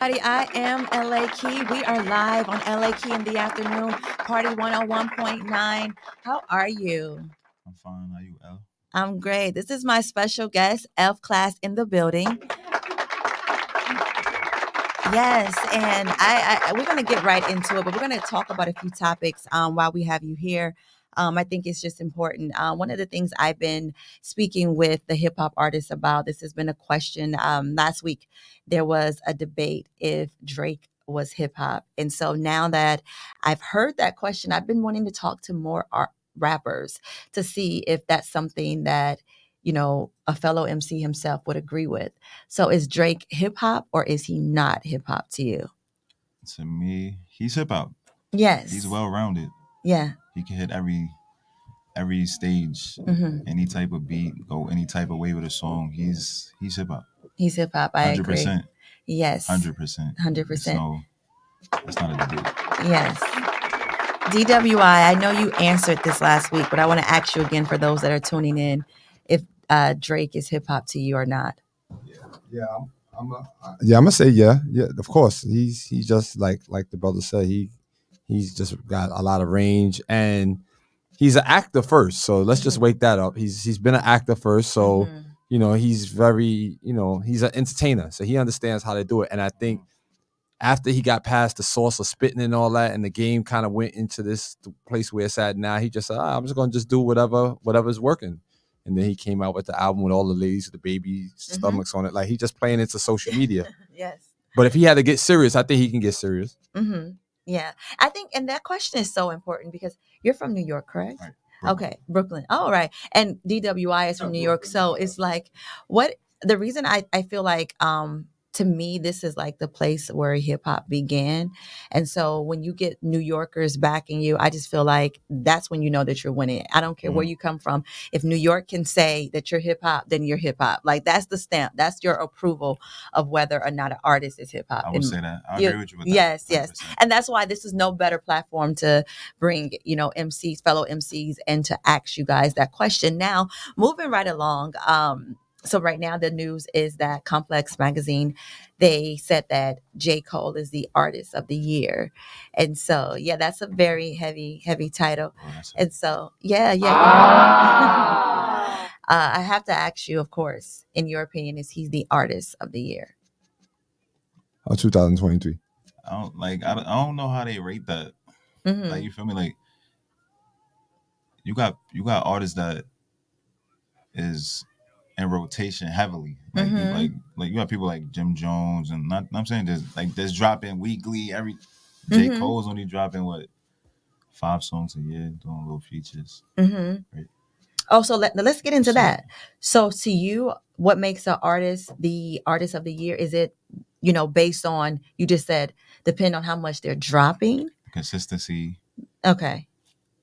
I am LA Key. We are live on LA Key in the afternoon, Party 101.9. How are you? I'm fine. How you, L? I'm great. This is my special guest, F Class in the building. Yes, and we're going to get right into it, but we're going to talk about a few topics while we have you here. I think it's just important. One of the things I've been speaking with the hip hop artists about, this has been a question. Last week, there was a debate if Drake was hip hop. And so now that I've heard that question, I've been wanting to talk to more rappers to see if that's something that, a fellow MC himself would agree with. So is Drake hip hop or is he not hip hop to you? To me, he's hip hop. Yes. He's well rounded. Yeah. He can hit every stage, any type of beat, go any type of way with a song. He's hip hop. He's hip hop. I agree. 100%. Yes. 100%. 100%. So that's not a debate. Yes. DWI, I know you answered this last week, but I want to ask you again for those that are tuning in if Drake is hip hop to you or not. Yeah, I'm gonna say yeah. Of course, he's just like the brother said. He's just got a lot of range, and he's an actor first. So let's just wake that up. He's been an actor first, so he's very he's an entertainer, so he understands how to do it. And I think after he got past the source of spitting and all that, and the game kind of went into this place where it's at now, he just said, I'm just gonna just do whatever's working. And then he came out with the album with all the ladies with the baby stomachs on it. Like, he just playing into social media. Yes. But if he had to get serious, I think he can get serious. Yeah. I think, and that question is so important because you're from New York, correct? Right. Okay. Brooklyn. All right. And DWI is from New York. So it's like, the reason I feel like, to me, this is like the place where hip hop began. And so when you get New Yorkers backing you, I just feel like that's when you know that you're winning. I don't care where you come from. If New York can say that you're hip hop, then you're hip hop. Like, that's the stamp. That's your approval of whether or not an artist is hip hop. I would say that. I agree with you with that. Yes, 100%. yes. And that's why this is no better platform to bring, MCs, fellow MCs, and to ask you guys that question. Now, moving right along. So right now the news is that Complex Magazine, they said that J. Cole is the artist of the year. And so, yeah, that's a very heavy title. And so, yeah. I have to ask you, of course, in your opinion, is he the artist of the year? 2023. I don't know how they rate that. Like, you feel me? Like, you got artists that is in rotation heavily. Like, you got people like Jim Jones, and I'm saying there's dropping weekly. J. Cole's only dropping 5 songs a year, doing little features. Right? Oh, so let's get into that. So to you, what makes an artist the artist of the year? Is it, based on, you just said, depend on how much they're dropping? Consistency. Okay.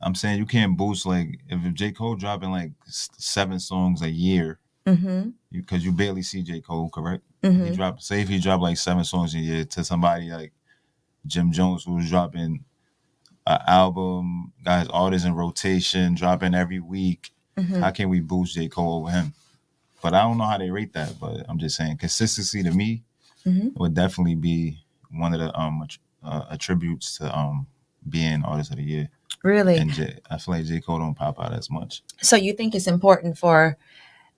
I'm saying you can't boost, like, if J. Cole dropping like 7 songs a year, because you barely see J. Cole, correct? If he dropped like 7 songs a year, to somebody like Jim Jones, who's dropping an album, got his artists in rotation, dropping every week. How can we boost J. Cole over him? But I don't know how they rate that. But I'm just saying, consistency to me would definitely be one of the attributes to being artist of the year. Really? And I feel like J. Cole don't pop out as much. So you think it's important for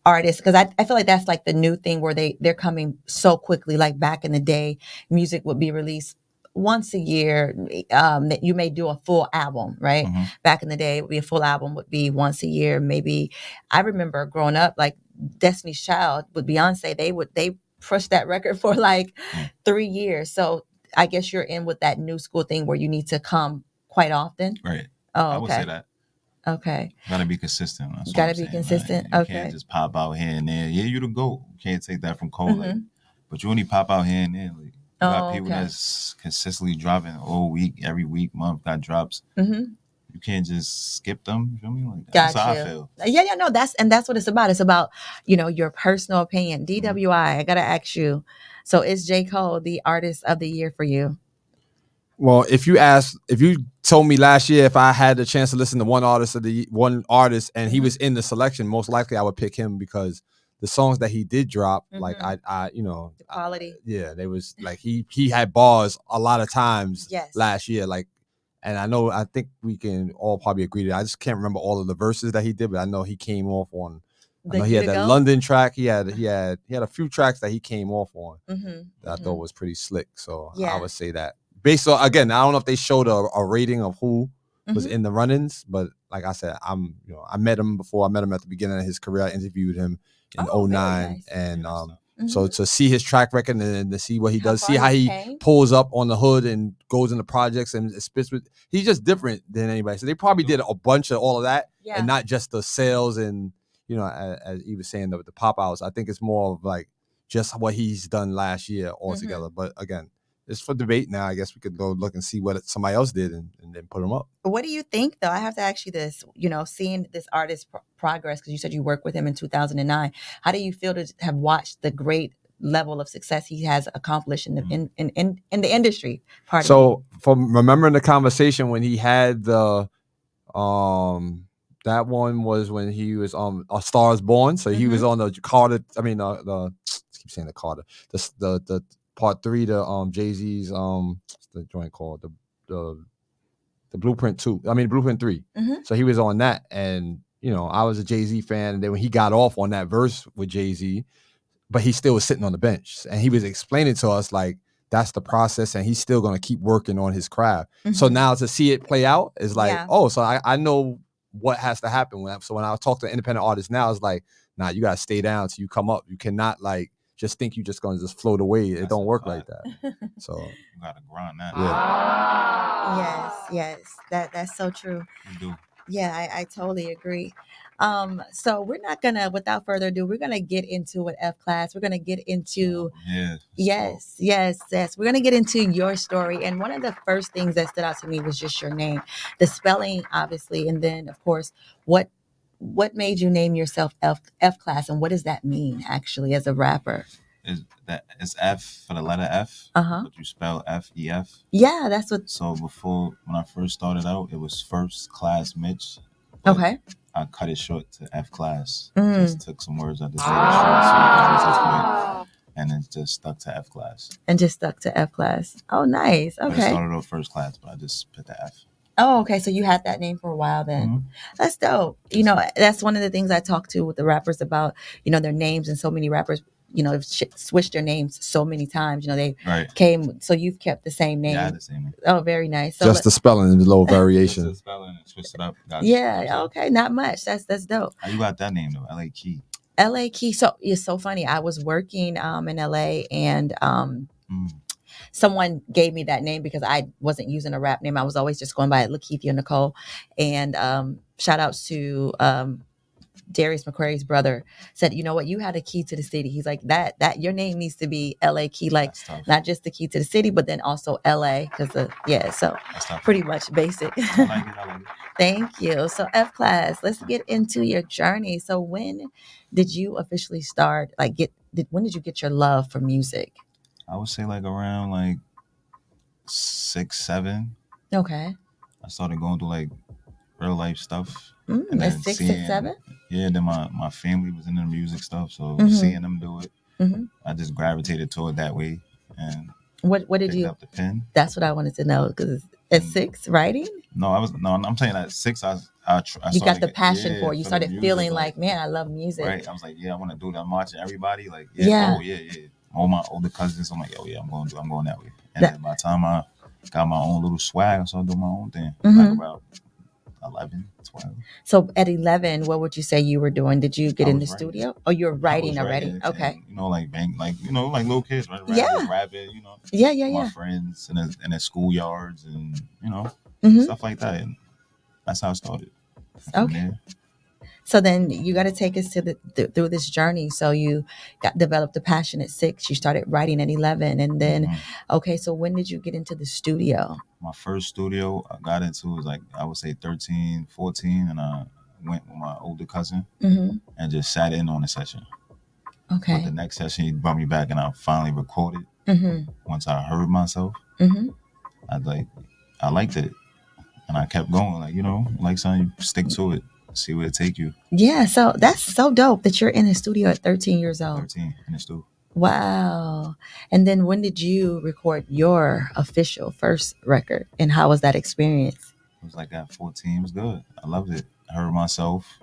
artists, because I feel like that's like the new thing where they're coming so quickly. Like back in the day, music would be released once a year. That you may do a full album, right? Back in the day, it would be a full album would be once a year. Maybe I remember growing up, like Destiny's Child with Beyonce, they pushed that record for like 3 years. So I guess you're in with that new school thing where you need to come quite often. Right. Oh, I would say that. Okay. Gotta be consistent. Gotta be consistent. You Okay. can't just pop out here and there. Yeah, you the GOAT. You can't take that from Cole. Like, but you only pop out here and there. Like, you got people that's consistently dropping all week, every week, month, got drops. You can't just skip them. You feel me? Like, that's how I feel. Yeah, no, that's what it's about. It's about, your personal opinion. DWI, I gotta ask you. So is J. Cole the artist of the year for you? Well, if you told me last year if I had the chance to listen to one artist and he was in the selection, most likely I would pick him because the songs that he did drop, like Mhm. I The quality. yeah, they was like he had bars a lot of times Yes. last year, like, and I think we can all probably agree that I just can't remember all of the verses that he did, but I know he came off on. I know he had that London track. He had a few tracks that he came off on that I thought was pretty slick. So I would say that. Based on, again, I don't know if they showed a rating of who was in the run-ins, but like I said, I met him before. I met him at the beginning of his career. I interviewed him in 2009, and so to see his track record and to see what he does, see how he pulls up on the hood and goes into projects and spits with, he's just different than anybody. So they probably did a bunch of all of that, and not just the sales and, as he was saying, the pop outs. I think it's more of like just what he's done last year altogether. But again, it's for debate now. I guess we could go look and see what somebody else did and then put them up. What do you think, though? I have to ask you this, seeing this artist progress, because you said you worked with him in 2009. How do you feel to have watched the great level of success he has accomplished in the industry? So from remembering the conversation when he had the, that one was when he was on A Star Is Born. So he was on the Carter. I mean, I keep saying the Carter. The part 3 to Jay-Z's what's the joint called, the Blueprint 2. I mean Blueprint 3. So he was on that, and I was a Jay-Z fan, and then when he got off on that verse with Jay-Z, but he still was sitting on the bench, and he was explaining to us like that's the process, and he's still going to keep working on his craft. So now to see it play out is like, so I know what has to happen. So when I talk to independent artists now, it's like, nah, you got to stay down till you come up. You cannot like just think you're just going to just float away. It don't work like that. So you got to grind that. Yes. That's so true. You do. Yeah, I totally agree. So we're not gonna, without further ado, we're gonna get into what F Class. We're gonna get into yes. We're gonna get into your story. And one of the first things that stood out to me was just your name, the spelling, obviously, and then of course, what made you name yourself F Class, and what does that mean actually as a rapper? It's F for the letter F, but you spell F-E-F. Yeah, that's what. So before, when I first started out, it was First Class Mitch. Okay. I cut it short to F Class. Just took some words out the short, so and it just stuck to F Class. Oh, nice. Okay. But it started off First Class, but I just put the F. Oh, okay. So you had that name for a while then. That's dope. That's one of the things I talk to with the rappers about, their names, and so many rappers, have switched their names so many times. They came, so you've kept the same name. Yeah, I had the same name. Oh, very nice. So just the spelling and the little variation. Just the spelling and switched it up. Yeah, okay. Not much. That's dope. How you got that name though? L.A. Key. L.A. Key. So it's so funny. I was working in L.A. and someone gave me that name because I wasn't using a rap name. I was always just going by Lakeithia Nicole. And shout outs to Darius McQuarrie's brother, said, you know what, you had a key to the city. He's like, that your name needs to be LA Key, like not just the key to the city, but then also LA, because so pretty much basic. I like it. Thank you. So F Class, let's get into your journey. So when did you officially start, when did you get your love for music? I would say like around like 6, 7. Okay. I started going through like real life stuff. And then 6, 7? Yeah, then my family was into the music stuff, so seeing them do it, I just gravitated toward that way. And what did you? Up the pen. That's what I wanted to know, because at 6, writing? I'm saying at 6, I you got the passion for it. You started feeling like, man, I love music. Right. I was like, yeah, I want to do that. I'm watching everybody like, yeah. All my older cousins, I'm like, oh yeah, I'm going that way. And then by the time I got my own little swag, I started doing my own thing. Like about 11, 12. So at 11, what would you say you were doing? Did you get in the studio? Oh, you were writing already? Okay. And, like little kids, right? Rapping, Yeah. My friends in the schoolyards and, stuff like that. And that's how it started. Okay. So then you got to take us to through this journey. So you developed a passion at 6. You started writing at 11, and then okay. So when did you get into the studio? My first studio I got into was like, I would say 13, 14, and I went with my older cousin and just sat in on the session. Okay. But the next session he brought me back, and I finally recorded. Once I heard myself, I liked it, and I kept going. Like like something, you stick to it. see where it take you. Yeah, so that's so dope that you're in the studio at 13 years old. 13 in the studio. Wow. And then when did you record your official first record, and how was that experience? It was like at 14. It was good. I loved it. I heard myself.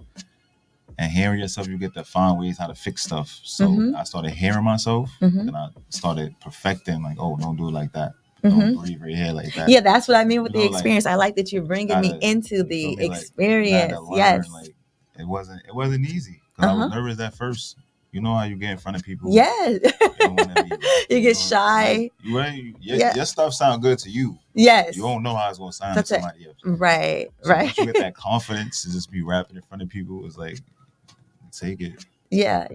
And hearing yourself, you get to find ways how to fix stuff. So I started hearing myself, and I started perfecting, like, oh, don't do it like that. Don't breathe right here like that. Yeah, that's what I mean with You the know, like, experience. I like that you're bringing me into the feel me? Like, experience. gotta learn, Yes. like, it wasn't easy because I was nervous at first. You know how you get in front of people. Yes. You don't wanna be, You get shy. Like, your stuff sound good to you. Yes. You don't know how it's gonna sound to somebody else. Right. So Right. once you get that confidence to just be rapping in front of people, it's like, take it. Yeah.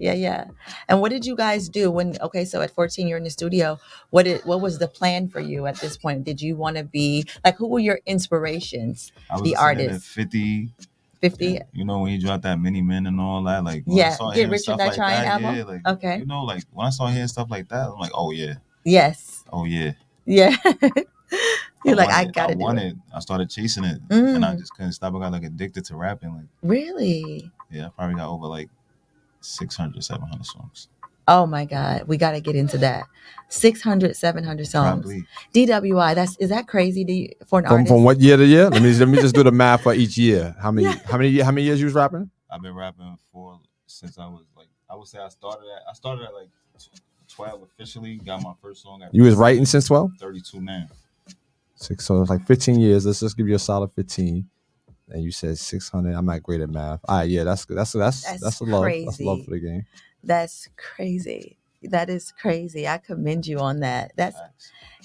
And what did you guys do when? Okay, so at 14, you're in the studio. What was the plan for you at this point? Did you want to be like? Who were your inspirations? I was the artists. 50. 50. You know, when he dropped that Mini Men and all that, like, yeah, I saw Get Rich or Die Trying album. yeah, like, okay. You know, like when I saw hearing stuff like that, I'm like, oh yeah. Yes. Oh yeah. Yeah. You're like, I gotta do it. I started chasing it, and I just couldn't stop. I got like addicted to rapping. Like, really? Yeah, I probably got over like 600, 700 songs. Oh my God, we got to get into that. 600, 700 songs. Probably. DWI. Is that crazy for an artist? From what year to year? Let me just do the math for each year. How many years you was rapping? I've been rapping since I was like, I would say I started at like 12 officially. Got my first song. You was writing since 12? 32 now. So it's like 15 years. Let's just give you a solid 15. And you said 600. I'm not great at math. All right, yeah, that's good. That's a love. Crazy. That's love for the game. That's crazy. That is crazy. I commend you on that. That's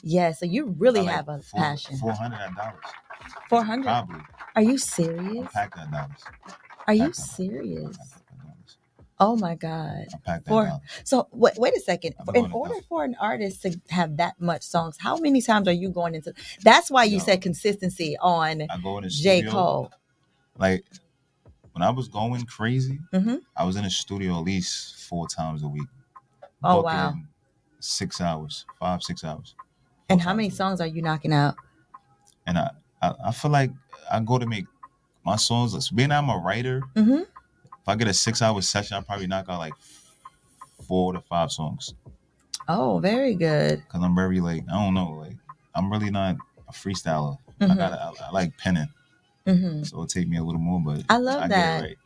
yeah. So you really have a passion. $400. 400. Probably. Are you serious? I packed that dollars. Are you serious? Oh my God. I packed that dollars. So wait a second. In order for an artist to have that much songs, how many times are you going into? That's why you said consistency on I go in the J. studio, Cole. Like when I was going crazy, I was in the studio at least 4 times a week. Oh wow. 6 hours, 5-6 hours. And how many songs are you knocking out? And I feel like I go to make my songs. Being I'm a writer, if I get a 6-hour session, I probably knock out like 4 to 5 songs. Oh, very good. Because I'm very like, I don't know, like I'm really not a freestyler. I like penning. So it'll take me a little more, but I love that. Get it right.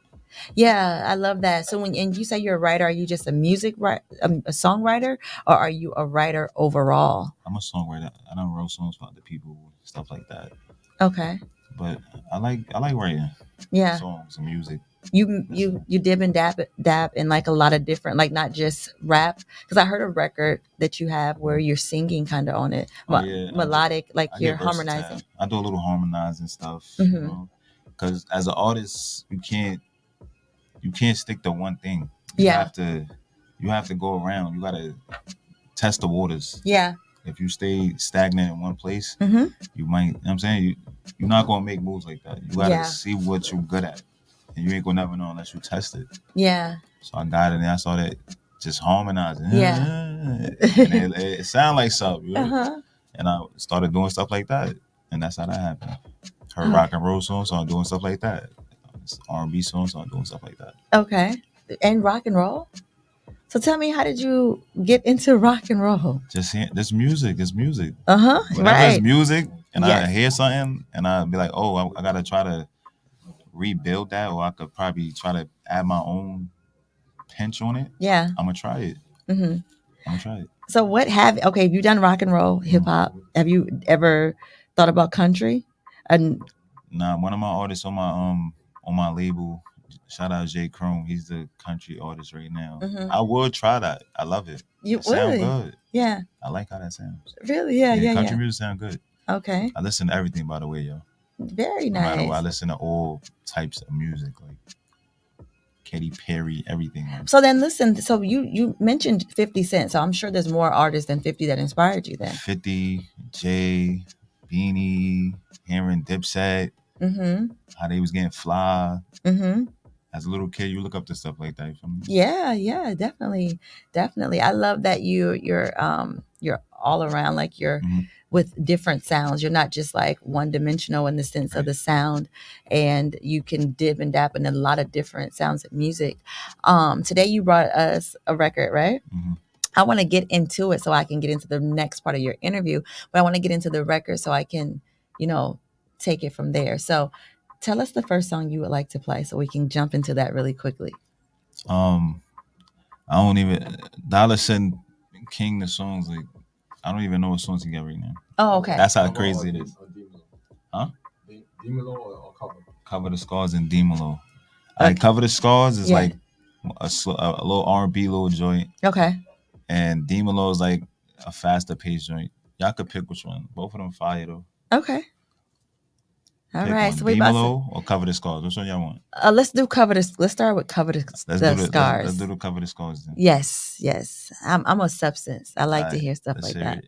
Yeah, I love that. So when you say you're a writer, are you just a songwriter, or are you a writer overall? I'm a songwriter. I don't write songs for other people, stuff like that. Okay. But I like writing. Yeah. Songs and music. You dib and dab in like a lot of different, like not just rap, because I heard a record that you have where you're singing kind of on it, melodic, like you're harmonizing. I do a little harmonizing stuff, you know, because as an artist, you can't stick to one thing. You have to go around. You gotta test the waters. Yeah. If you stay stagnant in one place, you might. You know what I'm saying, you're not gonna make moves like that. You gotta see what you're good at. And you ain't gonna never know unless you test it. Yeah. So I got it and I started just harmonizing. Yeah. And it sounded like something. And I started doing stuff like that. And that's how that happened. Heard rock and roll songs, started doing stuff like that. R&B songs, started doing stuff like that. Okay. And rock and roll? So tell me, how did you get into rock and roll? Just this music. Whenever right. it's music and I hear something and I'd be like, oh, I gotta try to rebuild that, or I could probably try to add my own pinch on it. Yeah. I'm gonna try it. I'm gonna try it. So have you done rock and roll, hip hop? Have you ever thought about country? Nah, one of my artists on my label, shout out Jay Chrome, he's the country artist right now. I would try that. I love it. It sounds good. Yeah. I like how that sounds. Really? Yeah. Country music sound good. Okay. I listen to everything, by the way, yo. Very no nice. Matter what, I listen to all types of music, like Katy Perry, everything. So then listen, so you mentioned 50 Cent, so I'm sure there's more artists than 50 that inspired you then. 50, Jay, Beanie, hearing Dipset, how they was getting fly. As a little kid, you look up to stuff like that. You feel me? Yeah, definitely. I love that you're you're all around, like you're with different sounds. You're not just like one dimensional in the sense of the sound, and you can dib and dab in a lot of different sounds of music. Today you brought us a record, right? I want to get into it so I can get into the next part of your interview, but I want to get into the record so I can, take it from there. So tell us the first song you would like to play so we can jump into that really quickly. I don't even Dollar sent King the songs like I don't even know what songs he got right now. Oh, okay. That's how crazy it is. Huh? Demolo or Cover? Cover the Scars and Demolo. I Cover the Scars is like a little R&B little joint. Okay. And Demolo is like a faster paced joint. Y'all could pick which one. Both of them fire though. Okay. All right. One. So Demolo or Cover the Scars? Which one y'all want? Let's do Cover the. Let's start with Cover the Scars. Let's do the Cover the Scars then. Yes. I'm a substance. I like to hear stuff like that.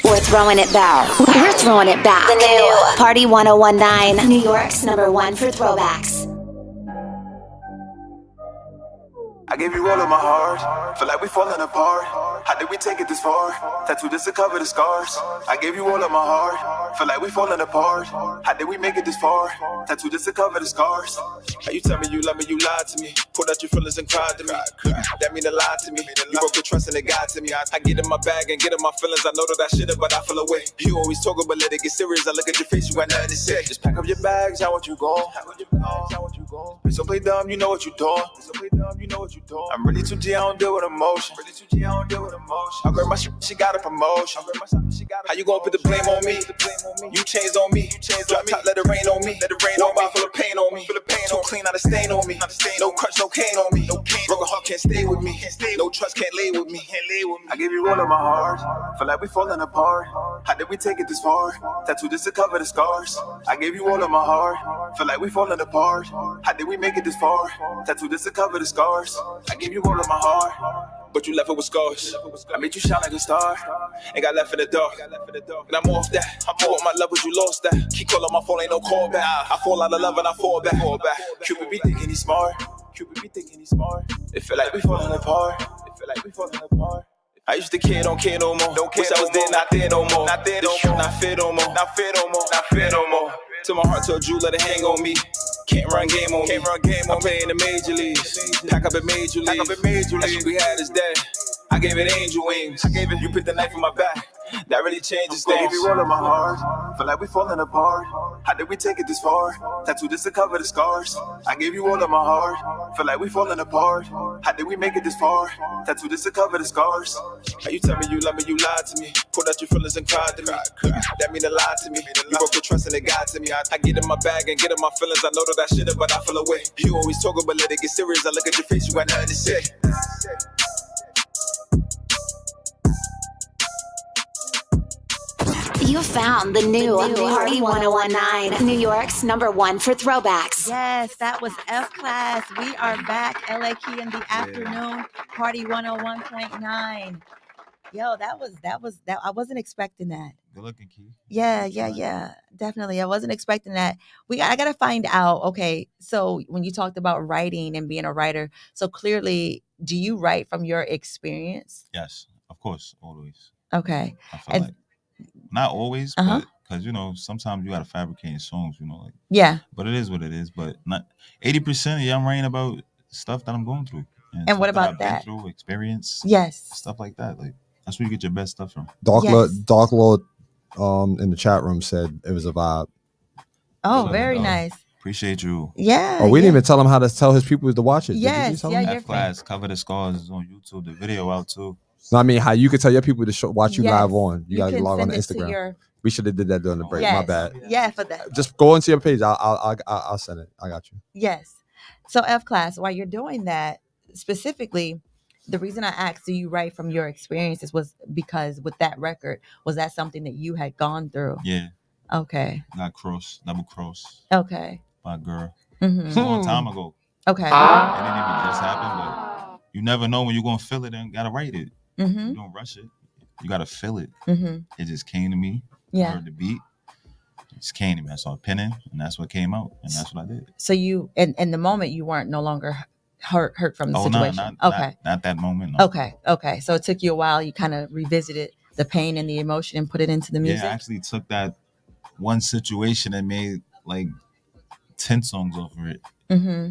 We're throwing it back. We're throwing it back. The new Party 1019, New York's #1 for throwbacks. I gave you all of my heart, feel like we falling apart. How did we take it this far? Tattoo this to cover the scars. I gave you all of my heart, feel like we falling apart. How did we make it this far? Tattoo this to cover the scars. How you tell me you love me, you lied to me. Pulled out your feelings and cried to me. That mean a lie to me. You broke your trust and it got to me. I get in my bag and get in my feelings. I know that I should've, but I feel away. You always talking, but let it get serious. I look at your face, you got nothing to say. Just pack up your bags, I want you gone. Please don't play dumb, you know what you doing. I'm really too G, I don't deal with emotion. I grab my shit, she got a promotion. How you gon' put the blame on me? You changed on me. Drop top, let it rain on me. One bottle full of pain on me. Too clean, not a stain on me. No crutch, no cane on me. Broken heart can't stay with me. No trust can't lay with me. I gave you all of my heart. Feel like we falling apart. How did we take it this far? Tattoo this to cover the scars. I gave you all of my heart. Feel like we falling apart. How did we make it this far? Tattoo this to cover the scars. I gave you all of my heart, but you left it with scars. I made you shine like a star, ain't got left in the dark. And I'm off that. I'm more with my love, but you lost that. Keep calling my phone, ain't no call back. I fall out of love and I fall back. Cupid be thinking he's smart. It feel like we falling apart. I used to care, don't care no more. Wish I was there, not there no more. Not fit no more. Till my heart told you, let it hang on me. Can't run game on me. I'm playing the major leagues. Pack up in major leagues. That's what we had is dead. I gave it angel wings. You put the knife in my back. That really changes things. I gave you all of my heart. Feel like we falling apart. How did we take it this far? Tattoo this to cover the scars. I gave you all of my heart. Feel like we falling apart. How did we make it this far? Tattoo this to cover the scars. How you tell me you love me, you lied to me. Pulled out your feelings and cried to me. That mean a lie to me. You broke your trust and it got to me. I get in my bag and get in my feelings. I know that I should've, but I feel away. You always talking, but let it get serious. I look at your face, you got nothing to say. You found the new Party 1019, New York's #1 for throwbacks. Yes, that was F Class. We are back. LA Key in the afternoon. Party 101.9. Yo, that was I wasn't expecting that. Good looking, Key. Yeah. Definitely. I wasn't expecting that. I gotta find out. Okay, so when you talked about writing and being a writer, so clearly, do you write from your experience? Yes, of course, always. Okay. I feel like not always, but because sometimes you gotta fabricate songs, like yeah. But it is what it is. But not 80%. Yeah, I'm writing about stuff that I'm going through. And what about that? Through experience. Yes. Stuff like that. Like that's where you get your best stuff from. Dark Lord, in the chat room said it was a vibe. Oh, very nice. Appreciate you. Yeah. Oh, we didn't even tell him how to tell his people to watch it. Yes. F Class, Cover the Scars is on YouTube. The video out too. No, I mean how you could tell your people to watch you live on. You gotta log on to Instagram. Your... We should have did that during the break. Yes. My bad. Yeah, for that. Just go into your page. I'll send it. I got you. Yes. So F Class, while you're doing that, specifically, the reason I asked, do you write from your experiences was because with that record, was that something that you had gone through? Yeah. Okay. Got double crossed. Okay. By a girl. Mm-hmm. A long time ago. Okay. It didn't even just happen, but you never know when you're gonna feel it and gotta write it. Mm-hmm. You don't rush it. You gotta feel it. Mm-hmm. It just came to me. Yeah. I heard the beat. It just came to me. I started penning, and that's what came out, and that's what I did. So you, in the moment, you weren't no longer hurt from the Oh, no, situation? Okay. not that moment. No. Okay. So it took you a while. You kind of revisited the pain and the emotion and put it into the music. Yeah, I actually took that one situation and made like 10 songs off of it.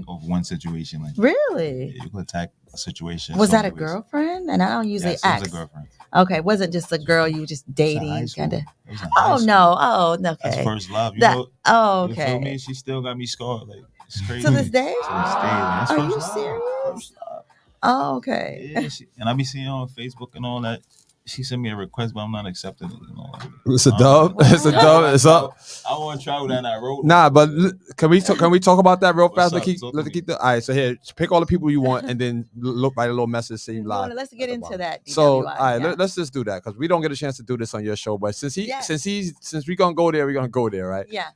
Of one situation. Like, really? Yeah, you could attack a situation. Was so that a many ways. girlfriend? And I don't usually Yes, it ask. was a girlfriend. Okay, it wasn't just a girl you were just It was in high dating, school. kind of. It was in high Oh school. no! Oh, okay. That's first love. You That- know, oh, you feel me? okay. She still got me scarred. Like, it's crazy. To this day? To this day. That's Are first you love. serious? First love. Oh, okay. Yeah, and I be seeing her on Facebook and all that. She sent me a request, but I'm not accepting it. You know, like, It's a dub. It's a dub. It's up. I want to travel down that road. Nah, but can we talk about that real What's fast? up? Let's Talk to me. keep the. All right, so here, pick all the people you want, and then write a little message saying live. Let's get into that. So, DWI, all right, yeah. let's just do that because we don't get a chance to do this on your show. But since Yes. we're gonna go there, we're gonna go there, right? Yeah.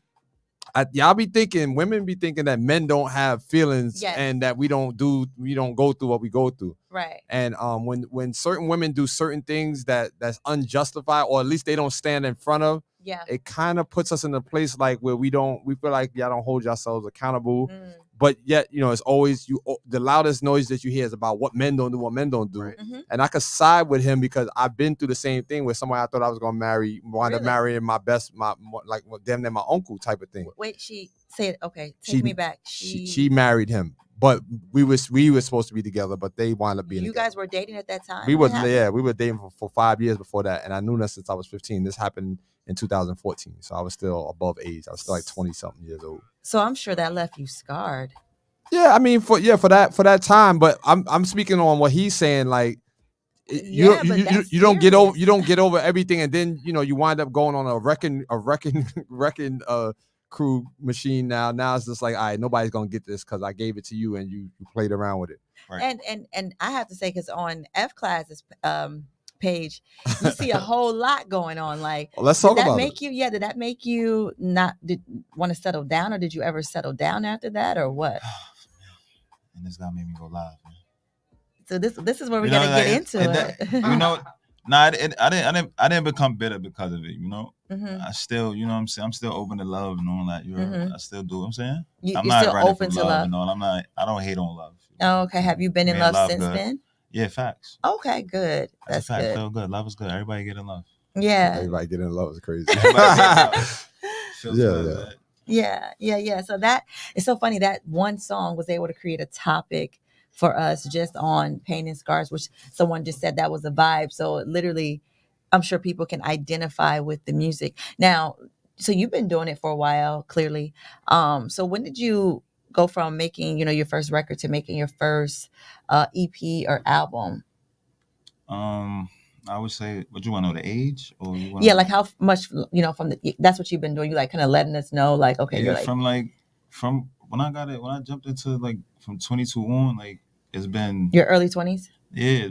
Y'all be thinking, women be thinking that men don't have feelings Yes. and that we don't go through what we go through. Right. And when certain women do certain things that's unjustified, or at least they don't stand in front of, Yeah. it kind of puts us in a place like where we feel like y'all don't hold yourselves accountable. But yet, it's always the loudest noise that you hear is about what men don't do, Right. And I could side with him because I've been through the same thing with somebody I thought I was gonna marry, wound up Really? marrying damn near my uncle type of thing. Wait, she said, okay, take me back. She married him, but we were supposed to be together, but they wound up being You together. guys were dating at that time? We What were happened? we were dating for 5 years before that, and I knew that since I was 15. This happened in 2014, so I was still above age. I was still like 20 something years old. So I'm sure that left you scarred. Yeah, I mean for that time, but I'm speaking on what he's saying. Like Yeah, but that's you don't get serious. you don't get over everything, and then you wind up going on a wrecking crew machine. Now it's just like, all right, nobody's gonna get this because I gave it to you and you played around with it. Right. And I have to say, because on F Class's page, you see a whole lot going on. Like, Well, let's talk did that about make it. you? Yeah, did that make you not want to settle down, or did you ever settle down after that, or what? And this guy made me go live, man. So this is where we're You know, gonna like, get into and it. that- you know, I didn't become bitter because of it. You know, Mhm. I still, you know what I'm saying, I'm still open to love and all that. You know, I still do. What I'm saying, You're I'm not still running open from to love. and all. I don't hate on love. Oh, okay. Have you been in Man, love since good. then? Yeah, facts. Okay, good. That's That's a fact. good. Feel good. Love is good. Everybody get in love. Yeah. Everybody getting in love is crazy. Everybody get in love. Feels Yeah, good, yeah. man. Yeah. So that it's so funny that one song was able to create a topic for us just on pain and scars, which someone just said that was a vibe. So literally, I'm sure people can identify with the music. Now, so you've been doing it for a while, clearly. So when did you go from making, your first record to making your first EP or album? I would say, would you want to know the age or you want? Yeah, like how much, from that's what you've been doing. You like kind of letting us know, like, okay, Yeah, you're like from when I jumped into like from 22 on, like it's been your early 20s. Yeah,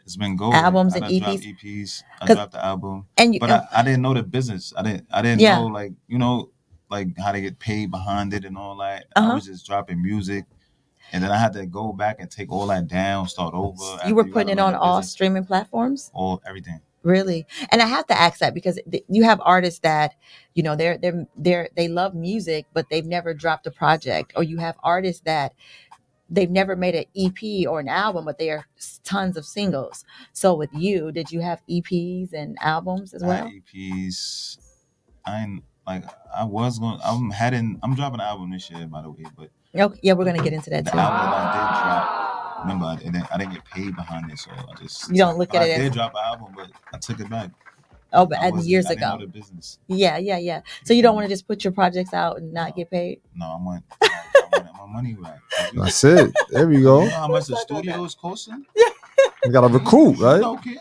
it's been gold. Albums like, and I dropped EPs? EPs. I dropped the album, And but I didn't know the business. I didn't Yeah. know like how to get paid behind it and all that. Uh-huh. I was just dropping music, and then I had to go back and take all that down, start over. You were after putting it gotta on learn the all business, streaming platforms? all everything. Really? And I have to ask that because you have artists that, they love music, but they've never dropped a project. Or you have artists that they've never made an EP or an album, but they are tons of singles. So with you, did you have EPs and albums as I had well? EPs. I'm dropping an album this year, by the way, but Okay, yeah, we're gonna get into that the too. album that I did drop, remember, I didn't get paid behind it, so I just You don't look but at I it as did drop an album, but I took it back. but I years didn't know ago. the business. Yeah. So you don't want to just put your projects out and not get paid? No, I want my money back. That's it. There we You go. know how much the studio is costing? You got to recruit, right? You know, kid.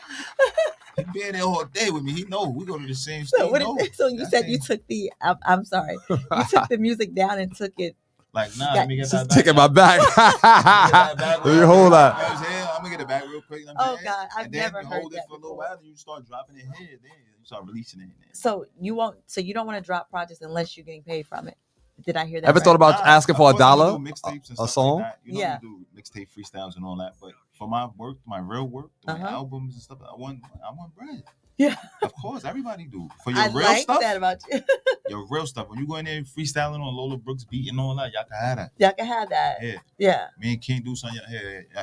He been there all day with me. He know we go to the same So state. so you said you took the I'm sorry. You took the music down and took it. Like, nah, got- let me get that Just back. taking my back. Let Let me hold that. I'm gonna get it back real quick. You know what I'm Oh, saying? God, I've And then never you heard hold it that for a little before. while, then you start dropping it here. Then you start releasing it. So you don't want to drop projects unless you're getting paid from it. Did I hear that? Ever right? thought about asking for of course, $1 you do mixtapes and a stuff song? Like that. You know, Yeah. you do mixtape freestyles and all that. But for my work, my real work, my Uh-huh. albums and stuff, I want bread. Yeah. Of course, everybody do. For I your real like stuff, that about you. your real stuff. When you go in there freestyling on Lola Brooks beat and all that, y'all can have that. Y'all can have that. Yeah. Yeah. Me and King do something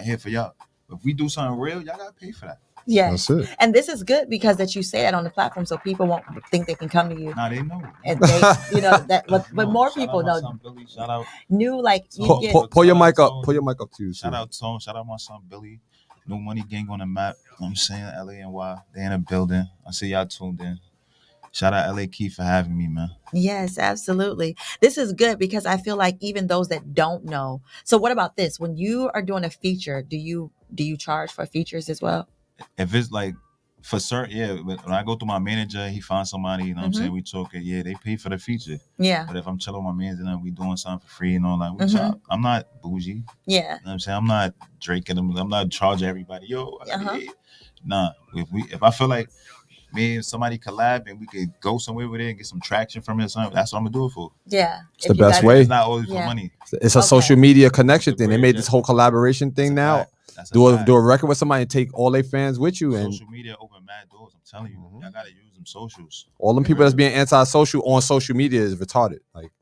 here for y'all. If we do something real, y'all gotta pay for that. Yes. That's it. And this is good because that you say that on the platform so people won't think they can come to you. Nah, they know. And they, that, but more Shout people out my know. son Billy. Shout out. New, like you Pull- get. pull- Pull your Shout out mic up. Tone. Pull your mic up to you. Shout too. out Tone. Shout out my son Billy. New Money Gang on the map. You know what I'm saying? LA and Y. They in the building. I see y'all tuned in. Shout out LA Key for having me, man. Yes, absolutely. This is good because I feel like even those that don't know. So what about this? When you are doing a feature, do you charge for features as well? If it's like for certain, yeah. When I go through my manager, he finds somebody. You know what I'm saying? We talk it. Yeah, they pay for the feature. Yeah. But if I'm chilling with my manager and we doing something for free and all that, Mhm. I'm not bougie. You know Yeah. what I'm saying? I'm not draking them. I'm not charging everybody. Yo, nah. If I feel like me and somebody collab and we could go somewhere with it and get some traction from it or something, that's what I'm gonna do it for. Yeah. It's the best way. It's not always Yeah. for money. It's a Okay. social media connection It's a thing. They great made this gesture. whole collaboration thing That's a now. fact. That's a Do a fact. record with somebody and take all their fans with you, and Social media open mad doors. I'm telling you, y'all gotta use them socials. all them people that's being anti-social on social media is retarded. Like,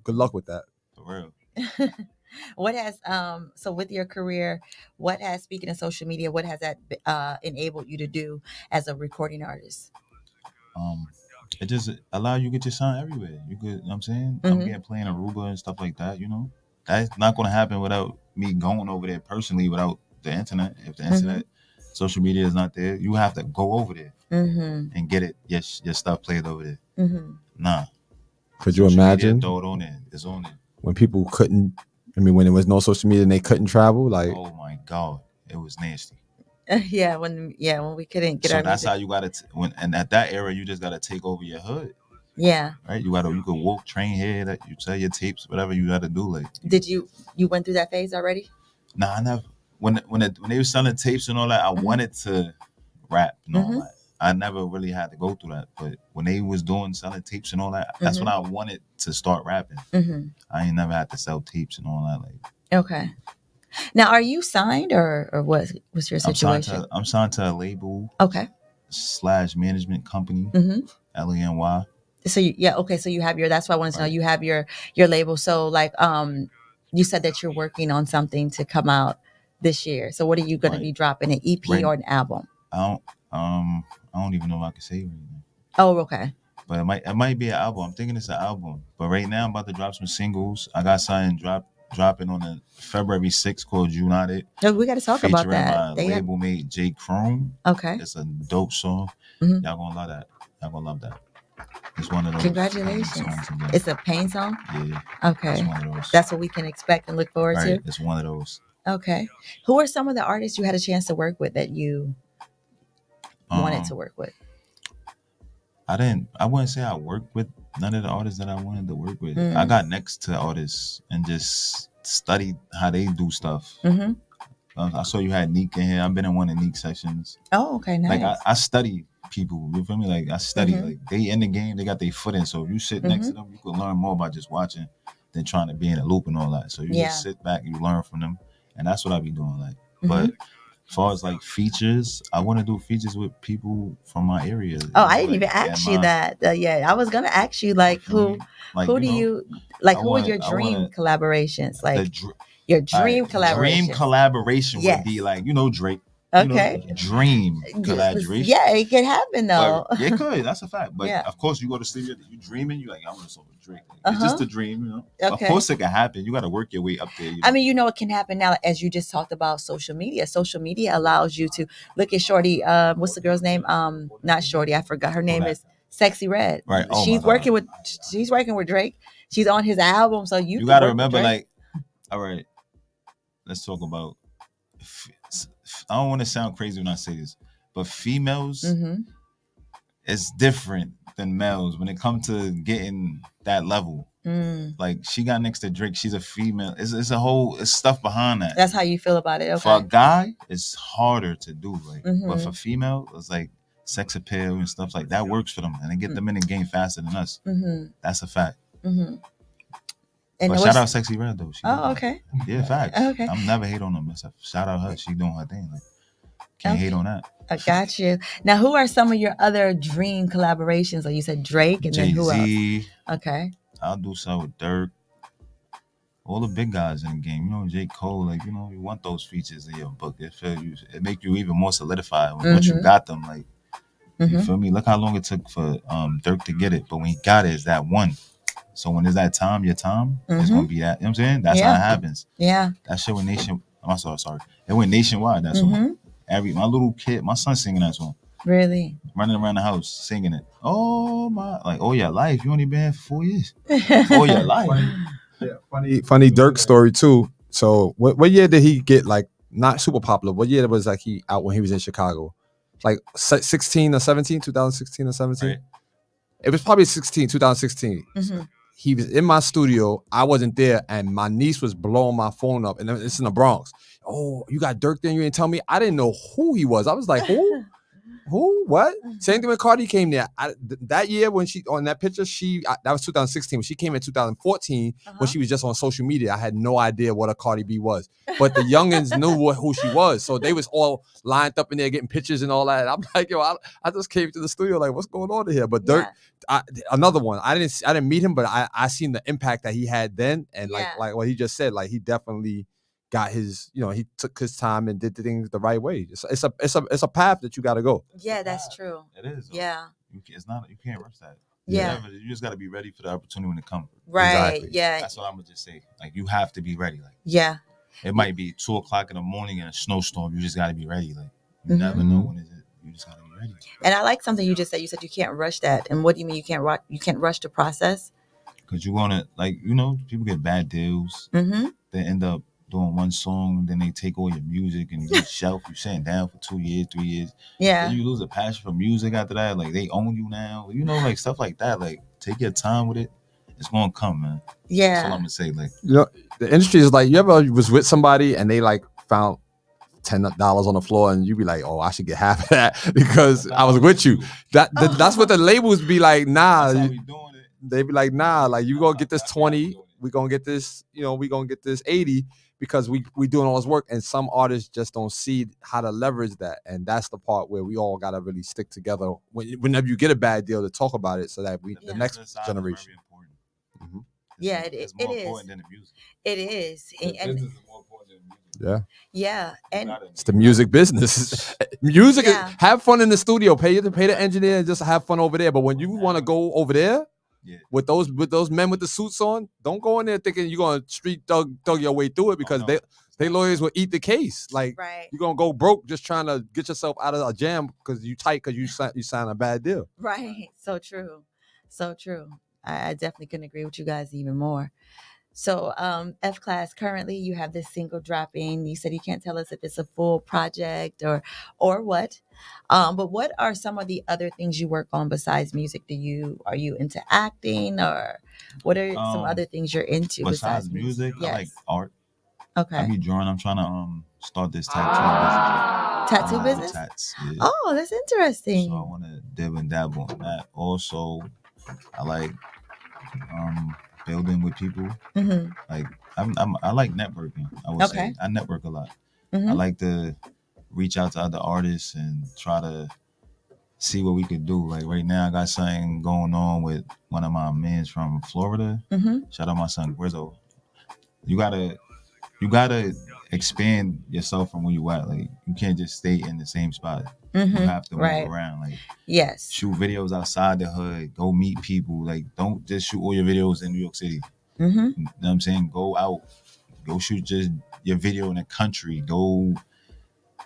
good luck with that. For real. What has so with your career, what has, speaking of social media, what has that enabled you to do as a recording artist? It just allow you to get your sound everywhere. You could, you know what I'm saying? I'm getting playing Aruba and stuff like that, you know. That's not gonna happen without me going over there personally without the internet. If the internet, social media is not there, you have to go over there and get it, your stuff played over there. Nah. Could you Social media, imagine throw it on there. It's on there. when people couldn't? I mean, when there was no social media and they couldn't travel, like, Oh my God, it was nasty. Yeah, when we couldn't get So our that's music. how you gotta and at that era you just gotta take over your hood. Yeah. Right? You could walk, train here, that you sell your tapes, whatever you gotta do. Like, Did you went through that phase already? nah, I never. When they were selling tapes and all that, I wanted to rap and all that. I never really had to go through that. But when they was selling tapes and all that, that's when I wanted to start rapping. I ain't never had to sell tapes and all that. Like, Okay. Now, are you signed or what's your situation? I'm signed to a label Okay. / management company, LENY. So so you have that's why I wanted to know, you have your label. So like you said that you're working on something to come out this year. So what are you going to be dropping, an EP or an album? I don't even know if I can say right now. Oh, okay. But it might be an album. I'm thinking it's an album. But right now I'm about to drop some singles. I got something dropping on the February 6th called United. No, we got to talk about that. My label mate Jay Chrome. Okay. It's a dope song. Y'all gonna love that. Y'all gonna love that. It's one of those. Congratulations. It's a Pain song? Yeah. Okay. It's one of those. That's what we can expect and look forward to? It's one of those. Okay. Who are some of the artists you had a chance to work with that you wanted to work with? I wouldn't say I worked with none of the artists that I wanted to work with. I got next to artists and just studied how they do stuff. I saw you had Neek in here. I've been in one of Neek's sessions. Oh, okay, nice. Like I study people. You feel me? Like I study. Like they in the game. They got their foot in. So if you sit next to them, you can learn more by just watching than trying to be in a loop and all that. So you just sit back, you learn from them, and that's what I be doing. Like, but as far as like features, I want to do features with people from my area. Oh, I didn't even ask you that. Yeah, I was gonna ask you like who do you like? Who are your dream collaborations? Like your dream collaboration. Dream collaboration would be like Drake. Okay. Dream collaboration. Yeah, it could happen though. But it could. That's a fact. But of course, you go to studio, you dreaming. You like, I want to song with Drake. It's just a dream, Okay. Of course, it can happen. You got to work your way up there. I mean, it can happen now. As you just talked about social media. Social media allows you to look at Shorty. What's the girl's name? Not Shorty. I forgot her name. Is Sexy Red. Right. Oh, she's working with Drake. She's on his album. So you got to remember, like, all right. Let's talk about. I don't want to sound crazy when I say this, but females is different than males when it comes to getting that level. Like she got next to Drake, she's a female. It's stuff behind that. That's how you feel about it. Okay. For a guy, it's harder to do. Like, but for female, it's like sex appeal and stuff like that works for them, and they get them in the game faster than us. That's a fact. But shout out Sexy Red though. Okay. Yeah, facts. Okay. I'm never hate on them. Shout out her. She doing her thing. Like, Can't hate on that. I got you. Now, who are some of your other dream collaborations? Like you said, Drake, and then who else? Jay-Z. Okay. I'll do something with Dirk. All the big guys in the game, J. Cole, like, you want those features in your book. It make you even more solidified when once you got them. Like, you feel me? Look how long it took for Dirk to get it, but when he got it, it's that one. So when it's that time, your time, it's gonna be that. You know what I'm saying? That's how it happens. Yeah. That shit went I'm sorry. It went nationwide. That song. My little kid, my son singing that song. Really? Running around the house singing it. Oh my! Like, oh your life. You only been here for 4 years. Oh your life. Funny Dirk story too. So what year did he get like not super popular? What year was like he out when he was in Chicago? Like 16 or 17, 2016 or 17? Right. It was probably 2016. He was in my studio. I wasn't there, and my niece was blowing my phone up, and it's in the Bronx. Oh, you got Dirk there? You didn't tell me? I didn't know who he was. I was like, who? Who? What? Same thing when Cardi came there. That year when she on that picture, that was 2016. When she came in 2014, when she was just on social media, I had no idea what a Cardi B was. But the youngins knew who she was, so they was all lined up in there getting pictures and all that. I'm like, yo, I just came to the studio like, what's going on here? But Dirk, another one. I didn't meet him, but I seen the impact that he had then, and like what he just said, like he definitely got his, he took his time and did the things the right way. It's a path that you got to go. Yeah, that's true. It is. Yeah. You can't rush that. Yeah. You just got to be ready for the opportunity when it comes. Right. Exactly. Yeah. That's what I'm gonna just say. Like, you have to be ready. Like, yeah. It might be 2:00 in the morning in a snowstorm. You just got to be ready. Like, you never know when is it. You just got to be ready. And I like something you just said. You said you can't rush that. And what do you mean you can't rush? You can't rush the process? Because you want to, like, people get bad deals. They end up doing one song, and then they take all your music and you shelf. You sitting down for 2 years, 3 years. Yeah. Then you lose a passion for music after that. Like, they own you now. Like stuff like that. Like, take your time with it. It's gonna come, man. Yeah. That's all I'm gonna say. Like, the industry is like, you ever was with somebody and they like found $10 on the floor and you be like, oh, I should get half of that because I was with you. That's what the labels be like. Nah, that's how we doing it. They be like, nah, like you gonna get this 20. We gonna get this, we gonna get this 80 because we doing all this work, and some artists just don't see how to leverage that, and that's the part where we all gotta really stick together whenever you get a bad deal to talk about it, so that the next generation. Yeah, it is. Important than the music. It is. And is more important than the music. Yeah, and it's the music business. Music is, have fun in the studio. Pay the engineer and just have fun over there. But when you want to go over there. Yeah. With those men with the suits on, don't go in there thinking you're gonna street thug your way through it because they lawyers will eat the case. Like you're gonna go broke just trying to get yourself out of a jam because you tight because you sign a bad deal. Right. So true. So true. I definitely couldn't agree with you guys even more. So F Class, currently you have this single dropping. You said you can't tell us if it's a full project or what. But what are some of the other things you work on besides music? Are you into acting, or what are some other things you're into besides music? Yes. I like art. Okay. I be drawing. I'm trying to start this tattoo business. Tattoo business? Tats, yeah. Oh, that's interesting. So I want to dib and dabble on that. Also, I like building with people. Like I like networking. I would say I network a lot. I like to reach out to other artists and try to see what we could do. Like right now, I got something going on with one of my mans from Florida. Shout out my son Grizzo. You gotta expand yourself from where you at. Like, you can't just stay in the same spot. You have to move around. Like, shoot videos outside the hood. Go meet people. Like, don't just shoot all your videos in New York City. You know what I'm saying? Go out. Go shoot just your video in the country. Go.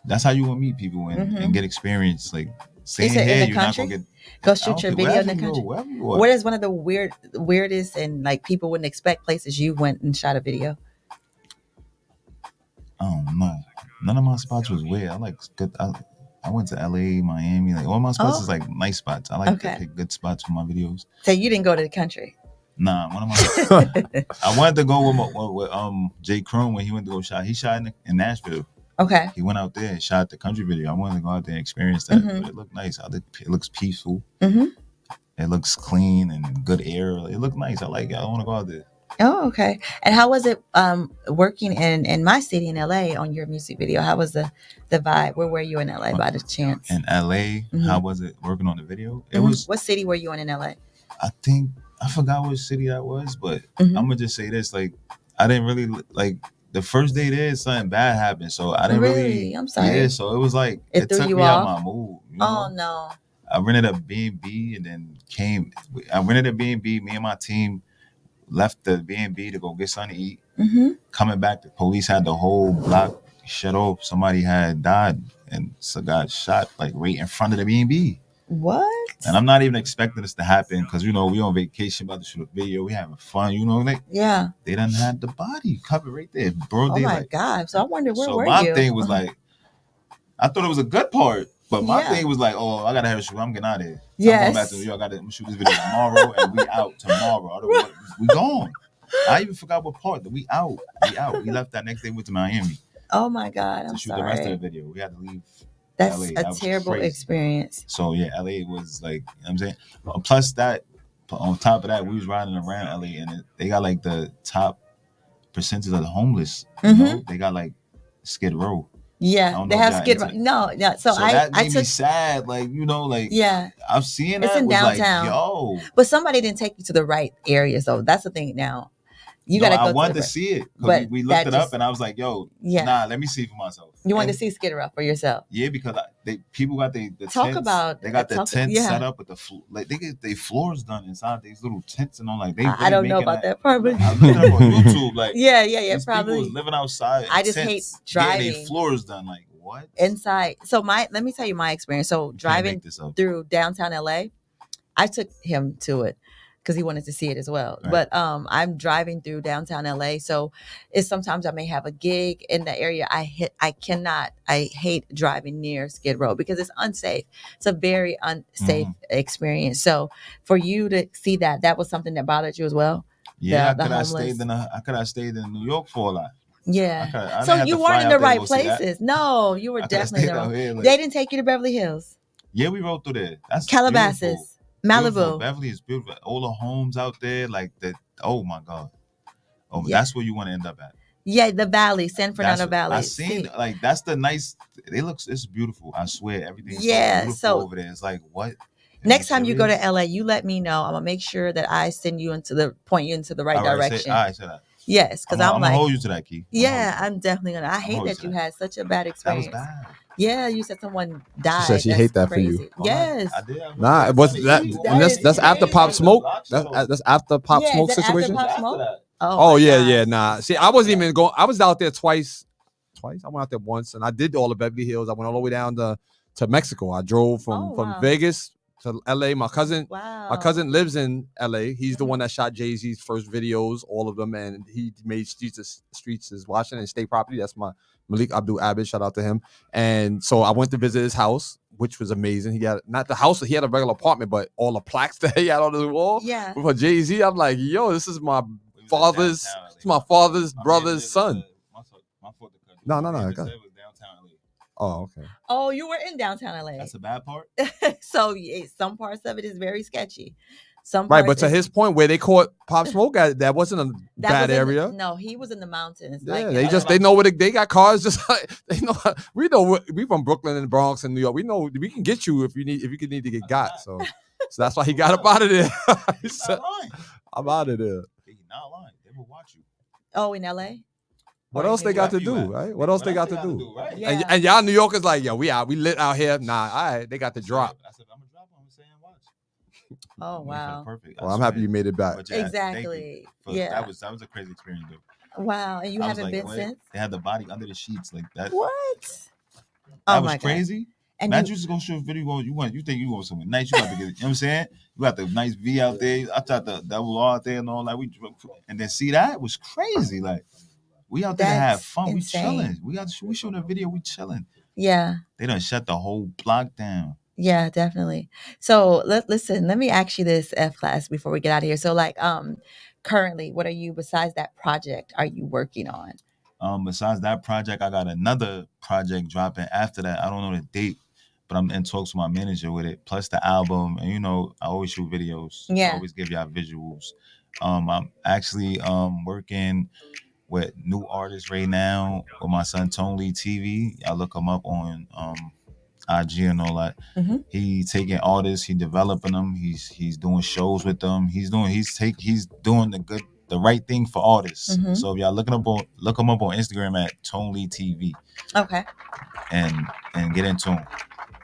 That's how you gonna meet people and get experience. Like, staying here, you're not gonna get. Go shoot your video in the country. What is one of the weirdest and like people wouldn't expect places you went and shot a video? I don't know. None of my spots was weird. I like good. I went to LA, Miami. Like, all my spots is like nice spots. I like to pick good spots for my videos. So you didn't go to the country? Nah, one of my. I wanted to go with Jay Crone when he went to go shot. He shot in Nashville. Okay. He went out there and shot the country video. I wanted to go out there and experience that. But it looked nice. It looks peaceful. It looks clean and good air. It looked nice. I like it. I want to go out there. Oh, okay. And how was it working in my city in LA on your music video? How was the vibe? Where were you in LA by the chance? In LA, how Mhm. was it working on the video? It Mhm. was, What city were you in LA? I think, I forgot which city that was, but Mhm. I'm gonna just say this: like, I didn't really like the first day there. Something bad happened, so I didn't Really? I'm sorry. Yeah, so it was like It threw took you me out off? my mood. Oh no. I rented a B&B and then came. I rented a B&B. Me and my team left the B&B to go get something to eat. Mm-hmm. Coming back, the police had the whole block shut off. Somebody had died and so got shot like right in front of the B&B. What? And I'm not even expecting this to happen because we on vacation, about to shoot a video. We having fun, like Yeah. they done had the body covered right there, bro. Oh my God. So I wonder where were my you? thing was like, I thought it was a good part, but my Yeah. thing was like, oh, I gotta have a shoot. I'm getting out of here. I'm Yes. going back to New York. I'm gonna shoot this video tomorrow, and we out tomorrow. We gone. I even forgot what part that we out. We left that next day, went to Miami Oh my God. to I'm shoot the rest of the sorry. video. We had to leave That's LA. a That was terrible crazy. experience. So yeah, LA was like, you know what I'm saying. Plus that, on top of that, we was riding around LA, and they got like the top percentage of the homeless. You know, they got like Skid Row. Yeah, they have Skid Row. No, yeah. So that I made me sad. Like, like yeah. I'm seeing It's that in was downtown. like, yo. But somebody didn't take you to the right areas, though. That's the thing now. You No, gotta go I wanted to to see it but because we looked that it up just- and I was like, yo, Yeah. nah, let me see for myself. You wanted to see Skid Row for yourself. Yeah, because people got the Talk tents. about- They got the talk- tents yeah. set up with the like they get their floors done inside these little tents and all. Like they I don't know making about that part, but I looked it up on YouTube. Like yeah, these people probably was living outside. in I just hate tents, getting driving. their floors done. Like what? inside. So let me tell you my experience. So driving make this up. through downtown LA, I took him to it because he wanted to see it as well. Right. But I'm driving through downtown LA, so it's sometimes I may have a gig in the area. I hate driving near Skid Row because it's unsafe. It's a very unsafe experience. So for you to see that was something that bothered you as well. Yeah, the I homeless. could have stayed in New York for a lot. Yeah. I didn't So have you to weren't fly in the out there to right go see that. places. No, you were I coulda definitely in stayed the out wrong. here, like- They didn't take you to Beverly Hills, Yeah, we rode through there. That's Calabasas, beautiful. Malibu. Beautiful. Beverly is beautiful. All the homes out there, like that. Oh my God. Oh, Yeah. that's where you want to end up at. Yeah, the Valley, San Fernando That's- Valley. I seen like that's the nice. It's beautiful. I swear, everything's Yeah, so beautiful so- over there. It's like what? Next time you go to serious? LA, you let me know. I'm gonna make sure that I point you into the right All right, direction. all right, say that. Yes, because I'm I'm gonna like, hold you to that, Key. yeah, I'm definitely gonna. I hate hold you that to you that. had such a bad That was experience. bad. Yeah, you said someone died. said she That's hate that for you. crazy. Yes. I did. Nah, it was that, and that's after Pop Smoke. That's after Pop Yeah, is Smoke that after situation. Pop Smoke? Oh my yeah, gosh. yeah. Nah, see, I wasn't even going. I was out there twice. I went out there once, and I did all the Beverly Hills. I went all the way down to Mexico. I drove from wow. Vegas to LA. My cousin lives in LA. He's the Mhm. one that shot Jay-Z's first videos, all of them, and he made Streets is Washington State Property. That's my Malik Abdul Abid. Shout out to him. And so I went to visit his house, which was amazing. He had not the house; he had a regular apartment, but all the plaques that he had on the wall Yeah. for Jay-Z. I'm like, yo, this is my father's. It's my father's brother's son. No. Oh, okay. Oh, you were in downtown LA. That's a bad part. So some parts of it is very sketchy. Some Right, parts but to is- his point, where they caught Pop Smoke at, that wasn't a that bad was in area. no, he was in the mountains. Yeah, like, they know what they got cars. Just like they know. We know we from Brooklyn and Bronx and New York. We know we can get you if you need to get got. So that's why he got up out of there. He He's said, not lying. I'm out of there. He's not lying. They will watch you. Oh, in LA. What Or else in they New got to Wherever you do, at. right? What else they got to do? Right? Yeah. And y'all New Yorkers like, yo, we lit out here. Nah, all right, they got the drop. I said, I'm gonna drop. I'm gonna say and watch. Oh wow. Perfect. Well, I'm happy you made it back. But yeah, thank Exactly. you for- Yeah. That was a crazy experience though. Wow. And you I was haven't like, been what? since? They had the body under the sheets like that. What? That Oh was my God. crazy. And Imagine you, you just go shoot a video. You think you want something nice? You got to get. You know what I'm saying? You got the nice V out there. I thought the double R out there and all that. And then see that was crazy. Like we out there to have That's fun. insane. We showing a video. We chilling. yeah. They done shut the whole block down. Yeah, definitely. So listen, let me ask you this, F class, before we get out of here. So like currently, what are you besides that project are you working on? Besides that project, I got another project dropping after that. I don't know the date, but I'm in talks with my manager with it. Plus the album, and I always shoot videos. Yeah. I always give y'all visuals. I'm actually working with new artists right now with my son Tony TV. I look him up on IG and all that. Mm-hmm. He taking artists, he developing them. He's doing shows with them. He's doing the right thing for artists. Mm-hmm. So if y'all look him up on Instagram at Tony TV. Okay. And get into him.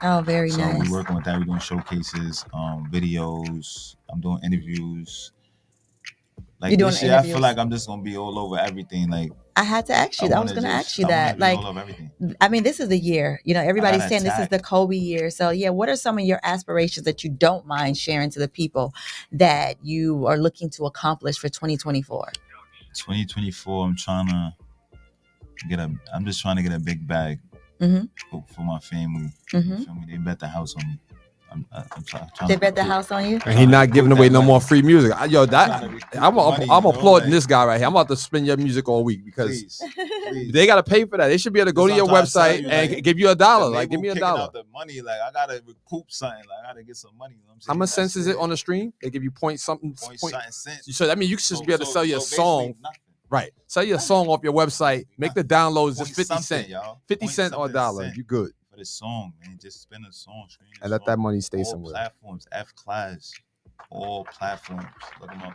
Oh, very so nice. So we're working with that. We're doing showcases, videos. I'm doing interviews. Like this year, I feel like I'm just gonna be all over everything. Like I had to ask you. I was gonna ask you that. Like, all over everything. I mean, this is the year. You know, everybody's saying this is the Kobe year. So yeah, what are some of your aspirations that you don't mind sharing to the people that you are looking to accomplish for 2024? 2024, I'm just trying to get a big bag for my family. Mm-hmm. They bet the house on me. They bet the house on you, and he's not giving away no more free music. I'm applauding this guy right here. I'm about to spin your music all week because please. They got to pay for that. They should be able to go to your website and give you $1. Like, give me $1. Out the money, like I gotta recoup something. Like I gotta get some money. You know what I'm saying? How much cents is it on the stream? They give you point something cents. So that means you should be able to sell your song. Right, sell your song off your website. Make the downloads just 50 cents. 50 cents or $1. You good. For the song, man, just spin a song, stream and let that money stay somewhere. Platforms, F-Class, all platforms. Look them up.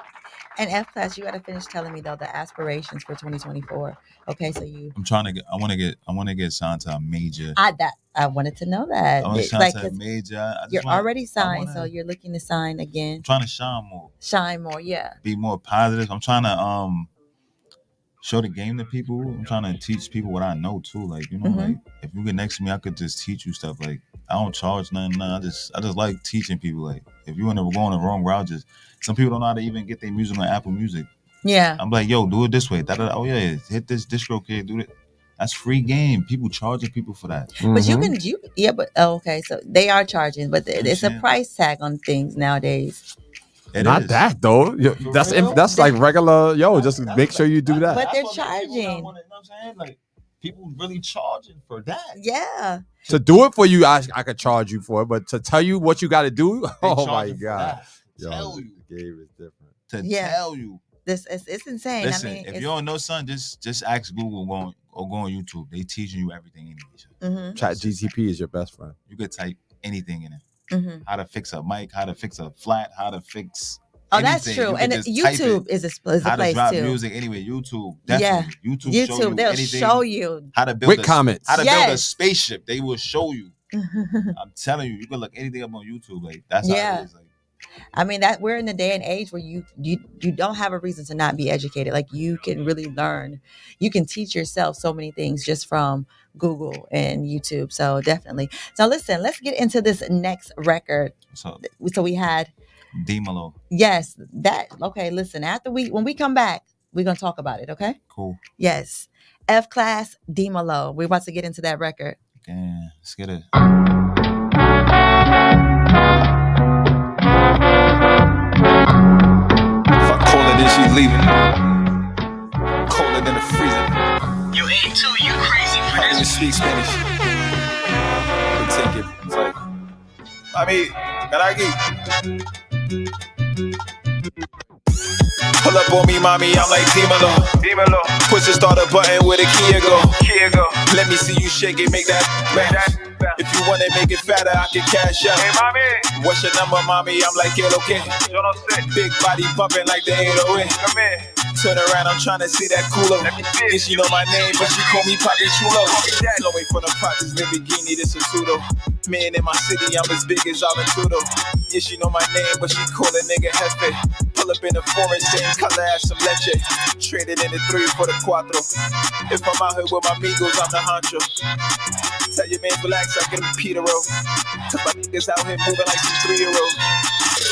And F-Class, you got to finish telling me though the aspirations for 2024. Okay, so I want to get signed to a major. I wanted to know that. I want to sign to a major. You're already signed, so you're looking to sign again. I'm trying to shine more. Shine more, yeah. Be more positive. I'm trying to show the game to people. I'm trying to teach people what I know too. Like, you know, like if you get next to me, I could just teach you stuff. Like I don't charge nothing. I just like teaching people. Like if you end up going the wrong route, some people don't know how to even get their music on Apple Music. Yeah. I'm like, yo, do it this way. Oh yeah, hit this distro kid, do it. That's free game. People charging people for that. But okay, so they are charging, but it's a price tag on things nowadays. Not that though. That's like regular. Just make sure you do that. But they're charging. You know what I'm saying? Like people really charging for that. Yeah. To do it for you, I could charge you for it. But to tell you what you got to do, oh my god, tell you, the game is different. Tell you, it's insane. Listen, if you don't know something, just ask Google or go on YouTube. They teaching you everything in English. ChatGPT is your best friend. You could type anything in it. How to fix a mic, how to fix a flat, how to fix anything. That's true. And YouTube is a place how to drop too. Music anyway. YouTube, definitely. Yeah. YouTube, they'll show you how to build comments. How to build a spaceship. They will show you. I'm telling you, you can look anything up on YouTube. Like that's how it is. Like, I mean, that we're in a day and age where you don't have a reason to not be educated. Like you can really learn. You can teach yourself so many things just from Google and YouTube. So definitely. So listen, let's get into this next record. So we had D-Malo. Yes, that. Okay, listen. When we come back, we're gonna talk about it. Okay. Cool. Yes, F-Class, D-Malo. We're about to get into that record. Okay, let's get it. She leaving. Colder than the freezer. You ain't too, you crazy for this. You speak Spanish. We take it. It's like, Mami, Garagi. Pull up on me, mommy, I'm like D-Malo. Push the starter button with a key go. Let me see you shake it, make that bounce. If you wanna make it fatter, I can cash out. Hey, mommy. What's your number, mommy? I'm like, okay. Big body bumping like the 808. Come here. Turn around, I'm trying to see that cooler. Yeah, she know my name, but she call me Papi Chulo. Flowing from the projects, Lamborghini, this a pseudo. Man in my city, I'm as big as Aventudo. Yeah, she know my name, but she call a nigga Hefe. Pull up in the forest, same color as some leche. Traded in the 3 for the 4. If I'm out here with my amigos, I'm the honcho. Tell your man relax, I get him Peter O. Cause my niggas out here moving like some 3-year-olds.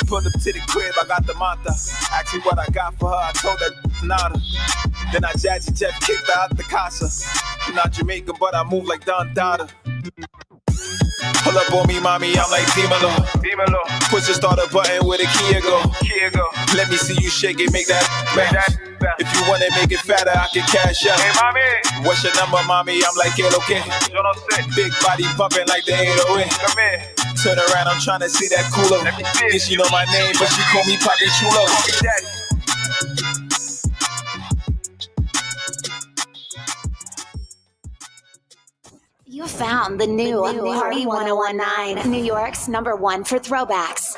Pull up to the crib, I got the manta. Asked me what I got for her, I told her nada. Then I Jazzy Jeff kicked her out the casa. I'm not Jamaican, but I move like Don Dada. Pull up on me, mommy, I'm like D-Malo. Push the starter button with a key go. Let me see you shake it, make that bounce. If you wanna make it fatter, I can cash out. Hey, mommy. What's your number, mommy? I'm like, okay. Big body bumping like the 808. Come here. Turn around, I'm trying to see that cooler. Yeah, she know my name, but she call me Papi Chulo. You found the new Party 1019, New York's #1 for throwbacks.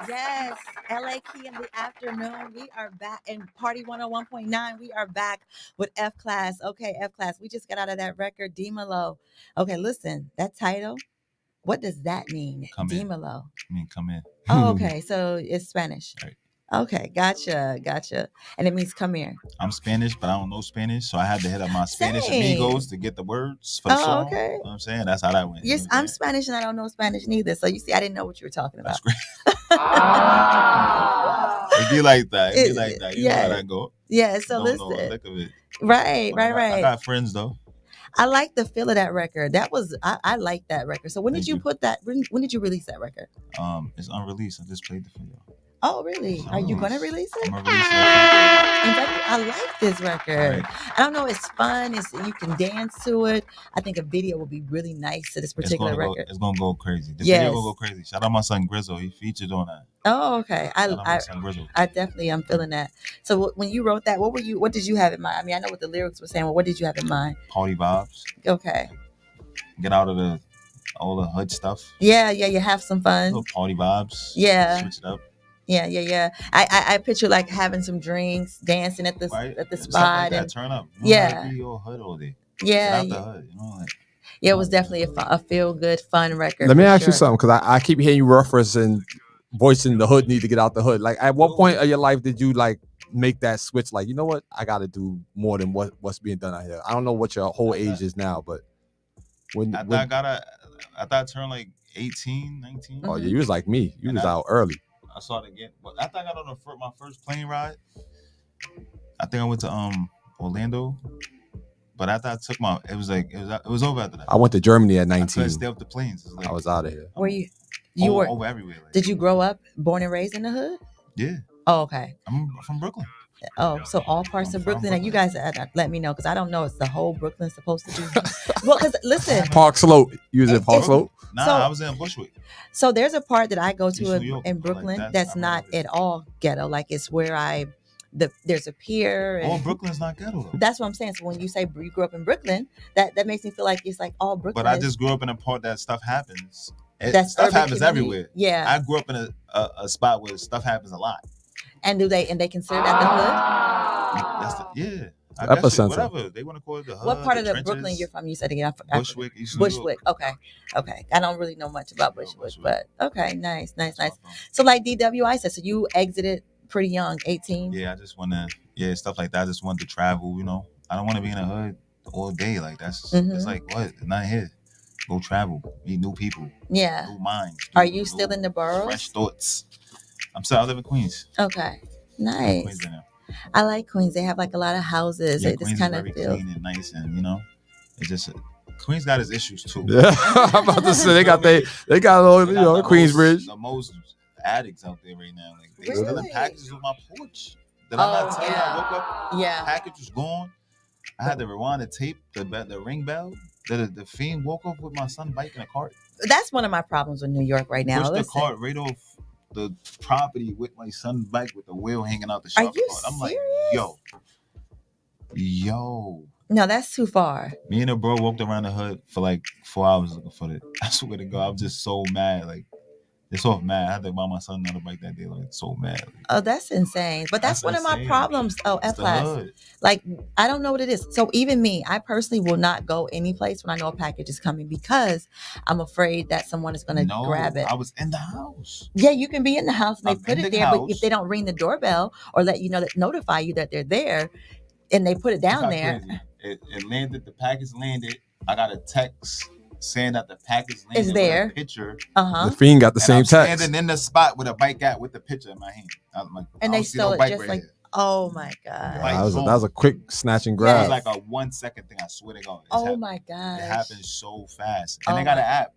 Yes, LA Key in the afternoon. We are back in Party 101.9. We are back with F Class. Okay, F Class. We just got out of that record, Dimelo. Okay, listen, that title, what does that mean? Come in. Dimelo. I mean, come in. Oh, okay. So it's Spanish. Right. Okay, gotcha. And it means come here. I'm Spanish, but I don't know Spanish, so I had to hit up my Spanish Same. amigos to get the words for the song. Okay. You know what I'm saying? That's how that went. Yes, You know what I'm Spanish and I don't know Spanish neither. So you see, I didn't know what you were talking about. That's great. It'd be like that. It'd be like that. You know how that go. Yeah, so Don't know the listen. lick of it. Right. I got friends though. I like the feel of that record. I like that record. So when did Thank you you. put that? When did you release that record? It's unreleased. I just played it for y'all. Oh, really? Are you gonna release it? I'm gonna release it. In fact, I like this record. Right. I don't know. It's fun. You can dance to it. I think a video will be really nice to this particular record. It's gonna go crazy. This Yes. video gonna go crazy. Shout out my son Grizzle. He featured on that. Oh, okay. Shout out my son Grizzle. I definitely am feeling that. So when you wrote that, what did you have in mind? I mean, I know what the lyrics were saying. Well, what did you have in mind? Party vibes. Okay. Get out of all the hood stuff. Yeah. You have some fun. Little party vibes. Yeah. Switch it up. Yeah. I picture like having some drinks, dancing at the Right? at the Stuff spot, like that. and Turn up. You don't Yeah. gotta be all hood all day. yeah, Get out the hood. You know, like, it was definitely a feel good, fun record. Let me for ask you sure. something, because I keep hearing you referencing voicing the hood need to get out the hood. Like, at what point of your life did you like make that switch? Like, you know what, I got to do more than what's being done out here. I don't know what your whole age is now, but when I thought I turned like 18, 19. oh yeah, you was like me. You And was I- out early. I started getting. Well, after I got on my first plane ride, I think I went to Orlando. But after I took it was over after that. I went to Germany at I 19. couldn't stay off the planes. It's like, I was out of here. Were you over, were? over everywhere. Like, Did you grow up, born and raised in the hood? Yeah, Oh, okay. I'm from Brooklyn. Oh, so all parts I'm of from Brooklyn, and you Brooklyn. guys let me know because I don't know. It's the whole Brooklyn supposed to be. Well, because listen, Park Slope. You was in Park It's- Slope? Nah, So- I was in Bushwick. so there's a part that I go to East in, New York, in like Brooklyn that. that's I not remember at all ghetto. Like it's where there's a pier. And All Brooklyn's not ghetto though. That's what I'm saying. So when you say you grew up in Brooklyn, that makes me feel like it's like all Brooklyn. But I is- just grew up in a part that stuff happens. that's Stuff urban happens community. everywhere. Yeah. I grew up in a spot where stuff happens a lot. And they consider that That's yeah. I Epicenter. guess whatever they want to call it the the hood. hood? What part of the trenches, Brooklyn you're from? You said again. I Bushwick, East New York. Bushwick. Okay. I don't really know much about No, Bushwick, Bushwick. but okay, nice. That's where I'm from. So like DWI said, so you exited pretty young, 18. Yeah, I just want to, stuff like that. I just want to travel, you know. I don't want to be in a hood all day. Like, that's, Mhm. it's like, what? Not here. Go travel, meet new people, Yeah. new minds. Are you still in the boroughs? Fresh thoughts. I live in Queens. Okay. I live in Nice. Queens right now. I like Queens. They have like a lot of houses. Yeah, They Queens just is kind of very feel. clean and nice, and you know, it's just Queens got its issues too. Yeah. I'm about to say they got They a little, They you got know, the Queensbridge. most addicts out there right now. Like they stealing Really? packages with my porch. Did I not Oh, tell you? yeah. I woke up, Yeah. package was gone. I had to rewind the tape, the ring bell. The fiend woke up with my son bike in a cart. That's one of my problems with New York right now. Pushed the Listen, cart right off the property with my son's bike with the wheel hanging out the Are shop you cart. I'm like, serious? yo. No, that's too far. Me and a bro walked around the hood for like 4 hours looking for it. I swear to God, I'm just so mad. Like, it's off mad. I had to buy my son another bike that day. Like, so mad. Like, Oh, that's insane. But that's one of my insane. problems. Oh, it's F the class. hood. Like, I don't know what it is. So even me, I personally will not go any place when I know a package is coming because I'm afraid that someone is going to No, grab it. I was in the house. Yeah, you can be in the house and they I'm put in it the there, but house. if they don't ring the doorbell or let you know that notify you that they're there, and they put it down It's there, not crazy. It landed. The package landed. I got a text saying that the package landed. It's with there. a picture. uh-huh. The Fiend got the And same I'm text. standing in the spot with a bike at with the picture in my hand. I'm like, And I they don't see stole no it bike just right like, here. oh my God. Yeah, that was a quick snatch and It grab. was like a 1 second thing. I swear to God. It's Oh happened. my gosh. It happens so fast. And Oh they got my- an app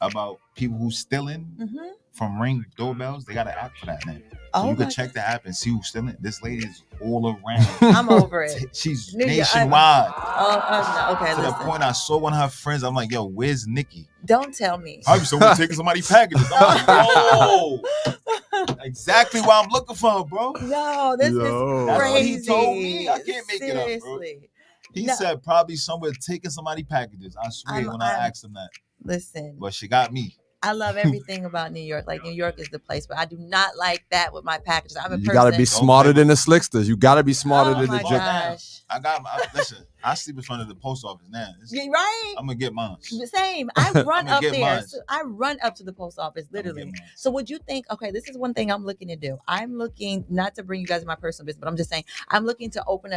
about people who stealing Mhm. from Ring doorbells. They got an app for that now. So Oh you my can check the app and see who's stealing. This lady is all around. I'm over it. She's New York- nationwide. Oh, no. Okay, To the listen. point I saw one of her friends. I'm like, yo, where's Nikki? Don't tell me. I was someone taking somebody's packages. I'm like, whoa. Like, exactly what I'm looking for, bro. No, this Yo. is That's what crazy. he told me. I can't make it up, bro. Seriously. He No. said probably somewhere taking somebody packages. I swear when I asked him that. Listen, But she got me. I love everything about New York. Like New York is the place, but I do not like that with my packages. I'm a person. You gotta be smarter than the slicksters. You gotta be smarter Oh than my the gosh. Listen, I sleep in front of the post office now. You're right. I'm gonna get mine. Same. I run I'ma up get there. mine. So I run up to the post office, literally. So would you think, okay, this is one thing I'm looking to do. I'm looking, not to bring you guys in my personal business, but I'm just saying, I'm looking to open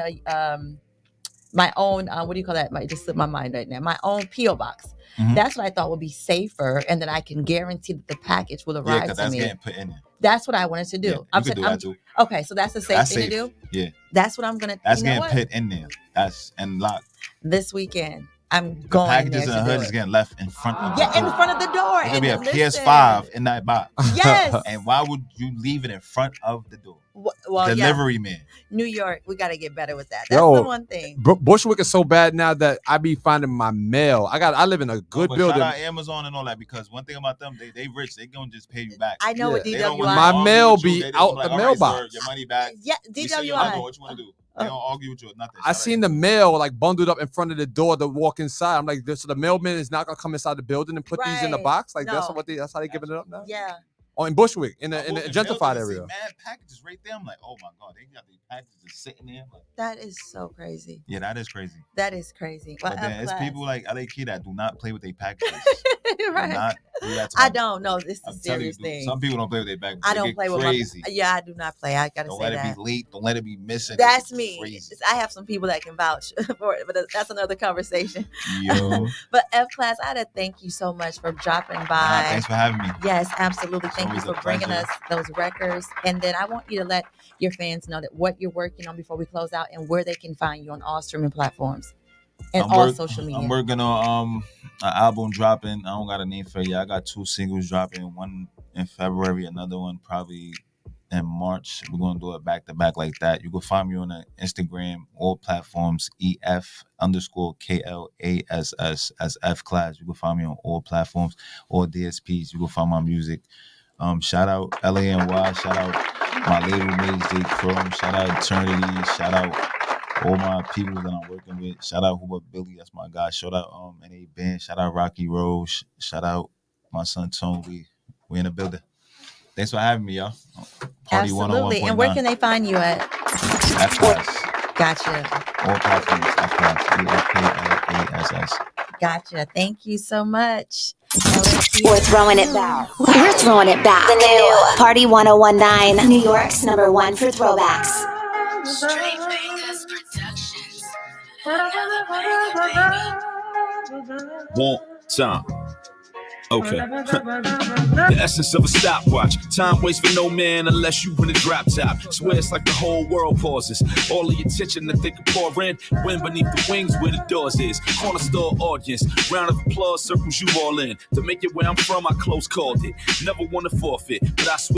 my own, what do you call that? Might just slip my mind right now. My own P.O. box. Mhm. That's what I thought would be safer, and that I can guarantee that the package will Yeah, arrive because to that's me. getting put in there. That's what I wanted to do. Yeah, I'm you could saying, do that too. okay, so that's the safe That's thing safe. to do. Yeah, That's what I'm gonna. that's you know getting what? put in there. That's and locked. This weekend. I'm The going packages there in the to hood do is it. getting left in front of the Yeah, in door. front of the door. There's gonna be a And PS5 listen, in that box. Yes. And why would you leave it in front of the door? Well, yeah. Delivery man. New York, we got to get better with that. That's Yo, the one thing. Bushwick is so bad now that I be finding my mail. I live in a good But building. shout out Amazon and all that, because one thing about them, they rich. They gonna just pay you back. I know with They don't DWI. wanna My argue mail with you. be They just out like, the all right, mailbox. sir, your money back. Yeah, We send you another one. DWI. What you want to do? They don't argue with you or nothing. I Shout out seen the Amazon. mail like bundled up in front of the door to walk inside. I'm like, so the mailman is not gonna come inside the building and put these in the Right. box. Like that's No. what that's how they giving it up now. Yeah. Oh, in Bushwick, in the I walked gentrified building and see area. mad packages right there. I'm like, oh my god, they got these packages just sitting there. Like, That is so crazy. yeah, that is crazy. That is crazy. Well, But then it's people like LA Key that do not play with their packages. Do right. not do that to I my- don't know. It's a I'm telling you, serious dude, thing. some people don't play with their packages. I They don't get play with crazy. my. Yeah, I do not play. I gotta Don't say let it that. be late. Don't let it be missing. They That's get me. Crazy. I have some people that can vouch for it, but that's another conversation. Yo. But F Class, I had to thank you so much for dropping by. Thanks for having me. Yes, absolutely. Thank you always a for bringing pleasure. us those records. And then I want you to let your fans know that what you're working on before we close out, and where they can find you on all streaming platforms and all social media. I'm working on an album dropping. I don't got a name for it yet. I got 2 singles dropping. One in February, another one probably in March. We're gonna do it back to back like that. You can find me on the Instagram, all platforms, EF_KLASS as F Class. You can find me on all platforms, all DSPs. You can find my music. Shout out LANY, shout out my label mates, J Chrome, shout out Eternity, shout out all my people that I'm working with. Shout out Hoover Billy, that's my guy. Shout out NA Band, shout out Rocky Rose, shout out my son Tone. We in the building. Thanks for having me, y'all. Party Absolutely. 101.9. And where can they find you at? F Class. Gotcha. All platforms, F Class. EFKLASS. Gotcha. Thank you so much. We're throwing it back. We're throwing it back. The new Party 1019, New York's #1 for throwbacks. Straight Vegas Productions. One time. Okay. The essence of a stopwatch. Time waits for no man unless you win a drop top. Swear it's like the whole world pauses. All of your attention that they can pour in. Wind beneath the wings where the doors is. Corner store audience. Round of applause circles you all in. To make it where I'm from, I close called it. Never want to forfeit, but I swear.